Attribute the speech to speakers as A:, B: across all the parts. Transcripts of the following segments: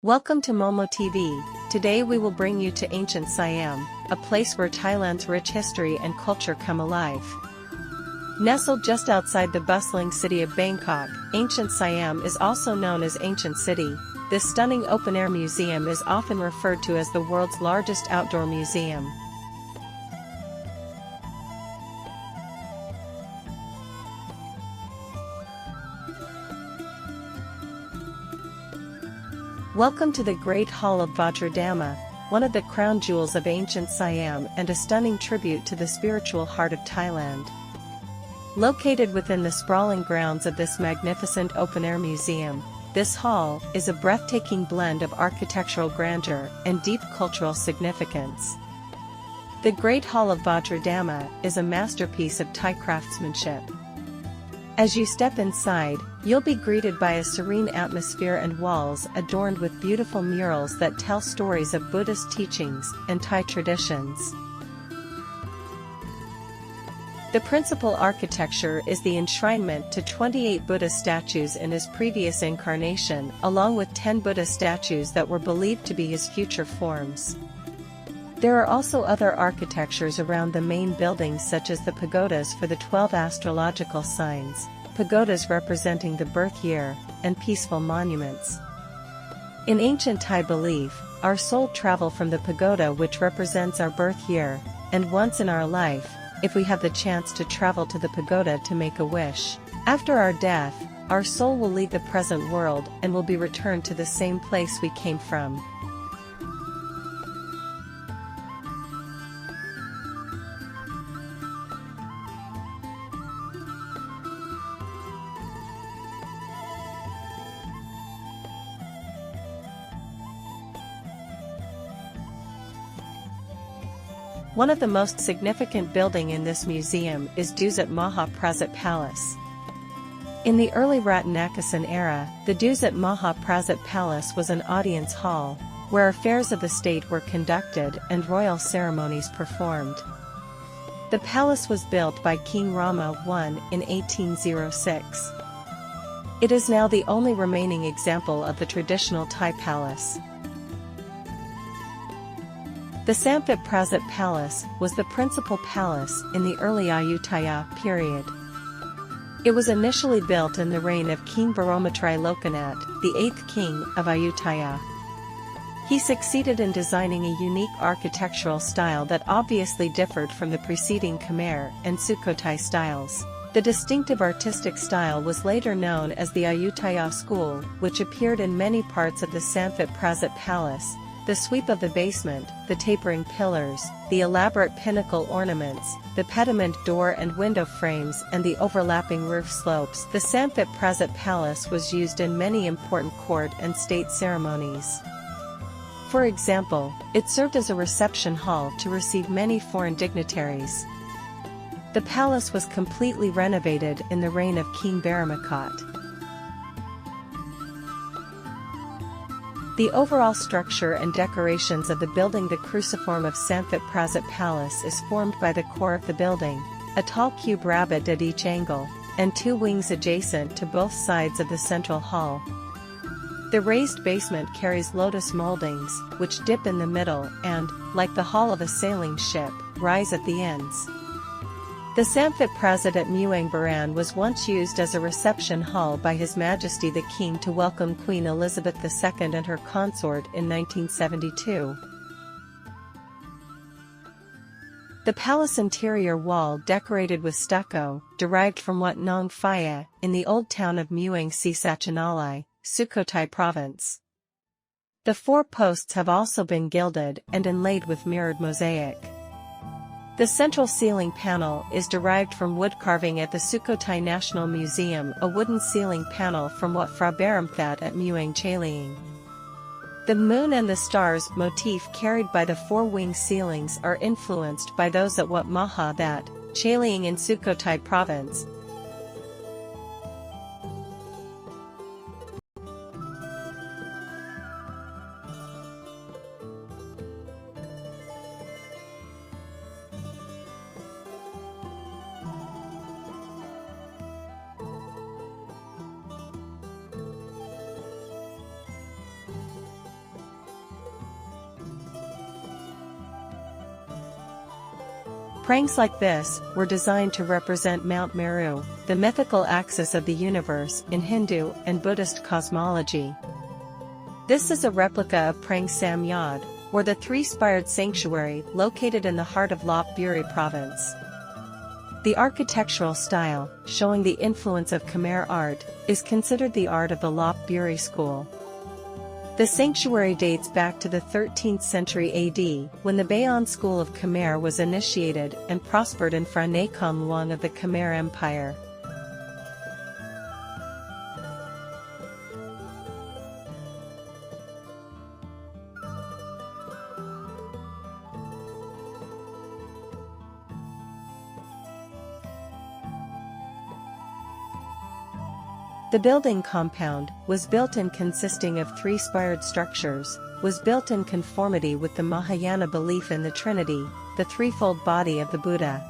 A: Welcome to Momo TV. Today we will bring you to Ancient Siam, a place where Thailand's rich history and culture come alive. Nestled just outside the bustling city of Bangkok, Ancient Siam is also known as Ancient City. This stunning open-air museum is often referred to as the world's largest outdoor museum. Welcome to the Great Hall of Vrtravelapps, one of the crown jewels of Ancient Siam and a stunning tribute to the spiritual heart of Thailand. Located within the sprawling grounds of this magnificent open-air museum, this hall is a breathtaking blend of architectural grandeur and deep cultural significance. The Great Hall of Vrtravelapps is a masterpiece of Thai craftsmanship. As you step inside, you'll be greeted by a serene atmosphere and walls adorned with beautiful murals that tell stories of Buddhist teachings and Thai traditions. The principal architecture is the enshrinement to 28 Buddha statues in his previous incarnation, along with 10 Buddha statues that were believed to be his future forms. There are also other architectures around the main buildings, such as the pagodas for the 12 astrological signs, pagodas representing the birth year, and peaceful monuments. In ancient Thai belief, our soul travel from the pagoda, which represents our birth year, and once in our life, if we have the chance to travel to the pagoda to make a wish. After our death, our soul will leave the present world and will be returned to the same place we came from. One of the most significant building in this museum is Dusat Maha Prazit Palace. In the early Ratanakosin era, the Dusat Maha Prazit Palace was an audience hall, where affairs of the state were conducted and royal ceremonies performed. The palace was built by King Rama I in 1806. It is now the only remaining example of the traditional Thai palace. The Sampit Prazit Palace was the principal palace in the early Ayutthaya period. It was initially built in the reign of King Vajramatrai Lokanath, the 8th king of Ayutthaya. He succeeded in designing a unique architectural style that obviously differed from the preceding Khmer and Sukhothai styles. The distinctive artistic style was later known as the Ayutthaya school, which appeared in many parts of the Sampit Prazit Palace. The sweep of the basement, the tapering pillars, the elaborate pinnacle ornaments, the pediment door and window frames, and the overlapping roof slopes. The Sampit Prazit Palace was used in many important court and state ceremonies. For example, it served as a reception hall to receive many foreign dignitaries. The palace was completely renovated in the reign of King Vajramakot. The overall structure and decorations of the building, the cruciform of Sampit Prazit Palace, is formed by the core of the building, a tall cube rabbet at each angle, and two wings adjacent to both sides of the central hall. The raised basement carries lotus moldings, which dip in the middle and, like the hull of a sailing ship, rise at the ends. The Sampit Prazit at Muang Baran was once used as a reception hall by His Majesty the King to welcome Queen Elizabeth II and her consort in 1972. The palace interior wall decorated with stucco, derived from Wat Nong Phaya, in the old town of Muang Si Sachanalai, Sukhothai province. The four posts have also been gilded and inlaid with mirrored mosaic. The central ceiling panel is derived from wood carving at the Sukhothai National Museum, a wooden ceiling panel from Wat Phra Baramthat at Muang Chaliang. The moon and the stars motif carried by the four-wing ceilings are influenced by those at Wat Maha That, Chaliang in Sukhothai province. Pranks like this were designed to represent Mount Meru, the mythical axis of the universe in Hindu and Buddhist cosmology. This is a replica of Prang Sam Yod, or the three-spired sanctuary located in the heart of Lop Buri province. The architectural style, showing the influence of Khmer art, is considered the art of the Lop Buri school. The sanctuary dates back to the 13th century AD, when the Bayon school of Khmer was initiated and prospered in Phra Nakhon Luang of the Khmer Empire. The building compound was built in consisting of three spired structures, was built in conformity with the Mahayana belief in the Trinity, the threefold body of the Buddha.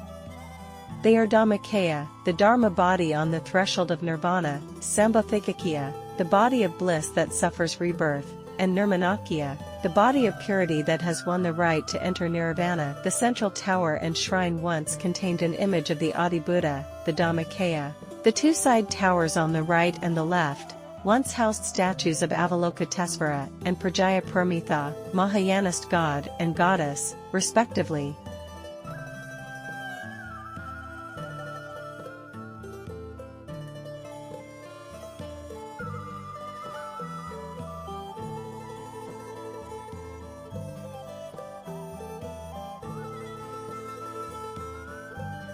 A: They are Dhammakaya, the Dharma body on the threshold of Nirvana, Sambhogakaya, the body of bliss that suffers rebirth, and Nirmanakaya, the body of purity that has won the right to enter Nirvana. The central tower and shrine once contained an image of the Adi Buddha, the Dhammakaya. The two side towers on the right and the left once housed statues of Avalokitesvara and Prajapuramitha, Mahayanist god and goddess, respectively.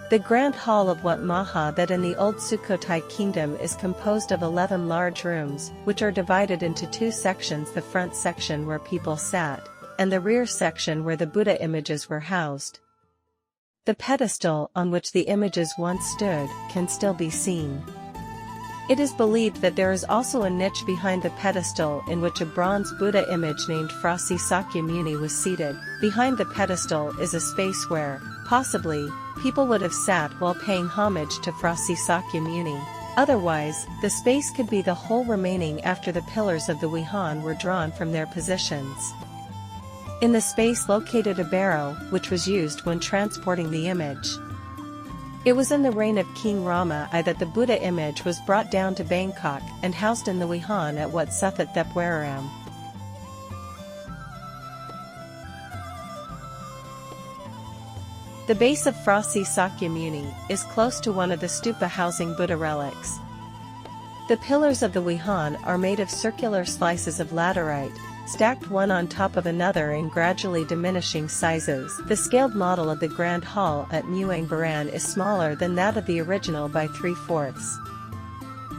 A: The Grand Hall of Wat Maha that in the old Sukhothai kingdom is composed of 11 large rooms, which are divided into two sections: the front section where people sat, and the rear section where the Buddha images were housed. The pedestal on which the images once stood can still be seen. It is believed that there is also a niche behind the pedestal in which a bronze Buddha image named Frasi Sakyamuni was seated. Behind the pedestal is a space where, possibly, people would have sat while paying homage to Frasi Sakyamuni. Otherwise, the space could be the whole remaining after the pillars of the Vihan were drawn from their positions. In the space located a barrow, which was used when transporting the image. It was in the reign of King Rama I that the Buddha image was brought down to Bangkok and housed in the Vihan at Wat Suthit-thepwaram. The base of Frasi Sakyamuni is close to one of the stupa housing Buddha relics. The pillars of the Vihan are made of circular slices of laterite, stacked one on top of another in gradually diminishing sizes. The scaled model of the Grand Hall at Muang Baran is smaller than that of the original by 3/4.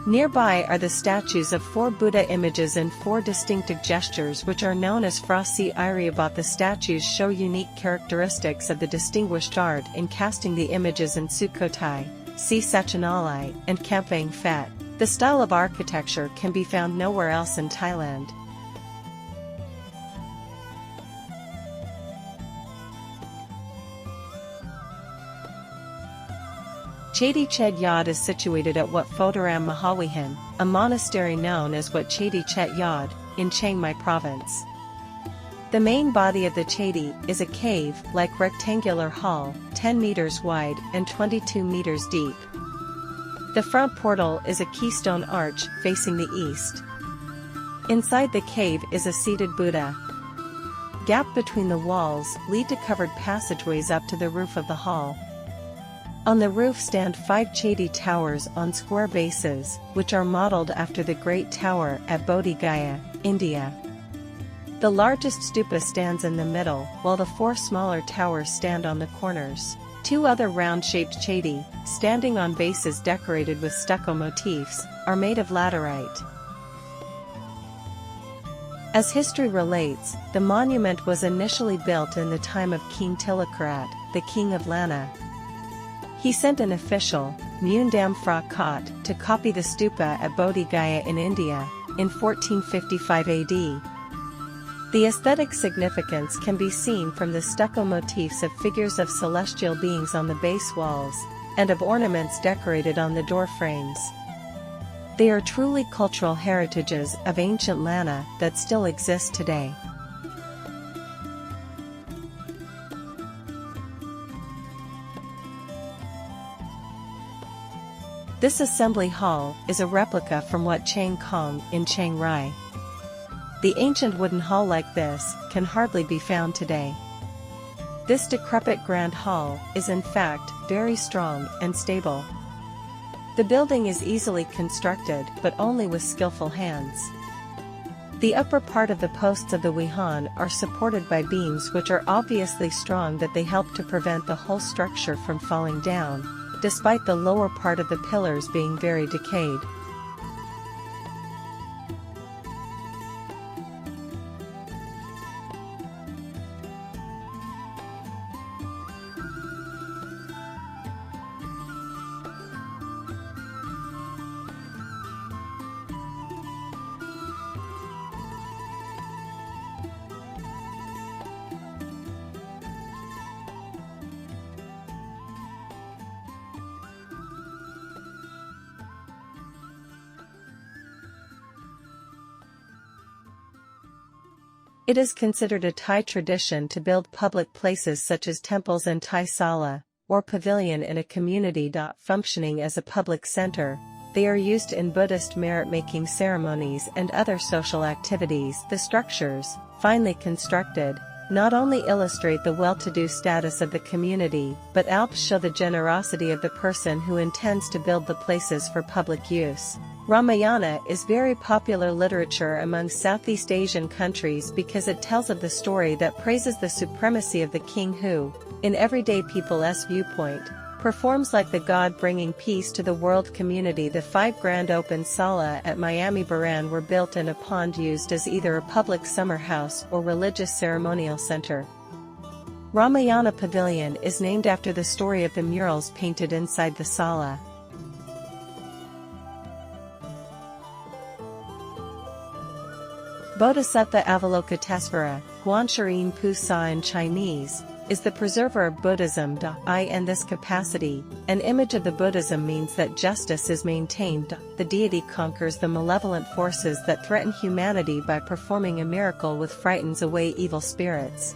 A: Nearby are the statues of 4 Buddha images in 4 distinctive gestures which are known as Frasi Iriabat. The statues show unique characteristics of the distinguished art in casting the images in Sukhothai, Si Sachanalai, and Kampang Phet. The style of architecture can be found nowhere else in Thailand. Chedi Chet Yod is situated at Wat Photaram Mahawihan, a monastery known as Wat Chedi Chet Yod, in Chiang Mai province. The main body of the Chedi is a cave-like rectangular hall, 10 meters wide and 22 meters deep. The front portal is a keystone arch facing the east. Inside the cave is a seated Buddha. Gap between the walls lead to covered passageways up to the roof of the hall. On the roof stand 5 Chedi towers on square bases, which are modeled after the Great Tower at Bodh Gaya, India. The largest stupa stands in the middle, while the 4 smaller towers stand on the corners. 2 other round-shaped Chedi, standing on bases decorated with stucco motifs, are made of laterite. As history relates, the monument was initially built in the time of King Tilakurat, the king of Lanna. He sent an official, Mundam Phra Kot, to copy the stupa at Bodh Gaya in India, in 1455 AD. The aesthetic significance can be seen from the stucco motifs of figures of celestial beings on the base walls, and of ornaments decorated on the door frames. They are truly cultural heritages of ancient Lanna that still exist today. This assembly hall is a replica from Wat Chang Kong in Chiang Rai. The ancient wooden hall like this can hardly be found today. This decrepit grand hall is in fact very strong and stable. The building is easily constructed but only with skillful hands. The upper part of the posts of the Wihan are supported by beams which are obviously strong, that they help to prevent the whole structure from falling down, despite the lower part of the pillars being very decayed. It is considered a Thai tradition to build public places such as temples and Thai sala, or pavilion in a community. Functioning as a public center, they are used in Buddhist merit-making ceremonies and other social activities. The structures, finely constructed, not only illustrate the well-to-do status of the community, but help show the generosity of the person who intends to build the places for public use. Ramayana is very popular literature among Southeast Asian countries because it tells of the story that praises the supremacy of the king who, in everyday people's viewpoint, performs like the god, bringing peace to the world community. The 5 grand open sala at Miami Baran were built in a pond used as either a public summer house or religious ceremonial center. Ramayana Pavilion is named after the story of the murals painted inside the sala. Bodhisattva Avalokitesvara, Guancharin Pu Sa in Chinese, is the preserver of Buddhism. In this capacity, an image of the Buddhism means that justice is maintained. The deity conquers the malevolent forces that threaten humanity by performing a miracle which frightens away evil spirits.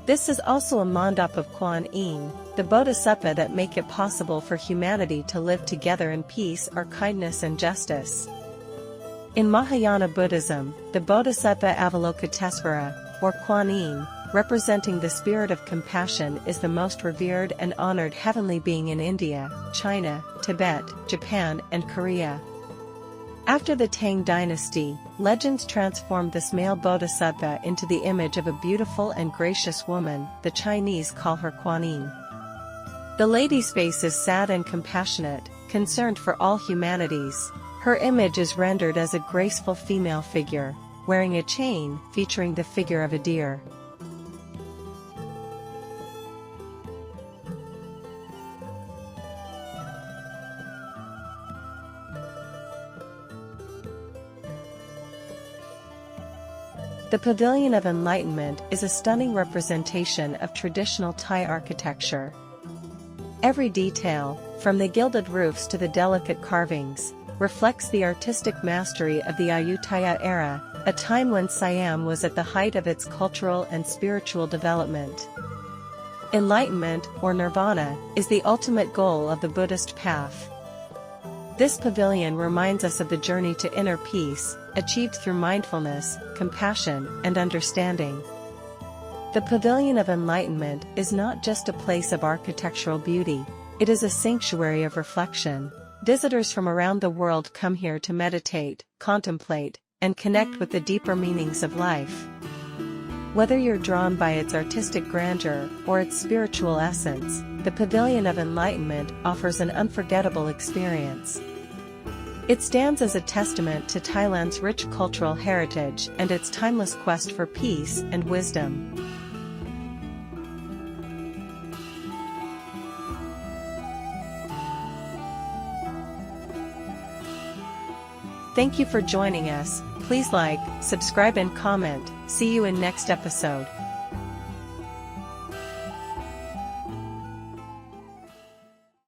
A: This is also a mandap of Kuan Yin, the Bodhisattva that make it possible for humanity to live together in peace or kindness and justice. In Mahayana Buddhism, the Bodhisattva Avalokitesvara, or Kuan Yin, representing the spirit of compassion, is the most revered and honored heavenly being in India, China, Tibet, Japan, and Korea. After the Tang dynasty, legends transformed this male bodhisattva into the image of a beautiful and gracious woman. The Chinese call her Kuan Yin. The lady's face is sad and compassionate, concerned for all humanities. Her image is rendered as a graceful female figure, wearing a chain featuring the figure of a deer. The Pavilion of Enlightenment is a stunning representation of traditional Thai architecture. Every detail, from the gilded roofs to the delicate carvings, reflects the artistic mastery of the Ayutthaya era, a time when Siam was at the height of its cultural and spiritual development. Enlightenment, or nirvana, is the ultimate goal of the Buddhist path. This pavilion reminds us of the journey to inner peace, achieved through mindfulness, compassion, and understanding. The Pavilion of Enlightenment is not just a place of architectural beauty, it is a sanctuary of reflection. Visitors from around the world come here to meditate, contemplate, and connect with the deeper meanings of life. Whether you're drawn by its artistic grandeur or its spiritual essence, the Pavilion of Enlightenment offers an unforgettable experience. It stands as a testament to Thailand's rich cultural heritage and its timeless quest for peace and wisdom. Thank you for joining us. Please like, subscribe and comment. See you in next episode.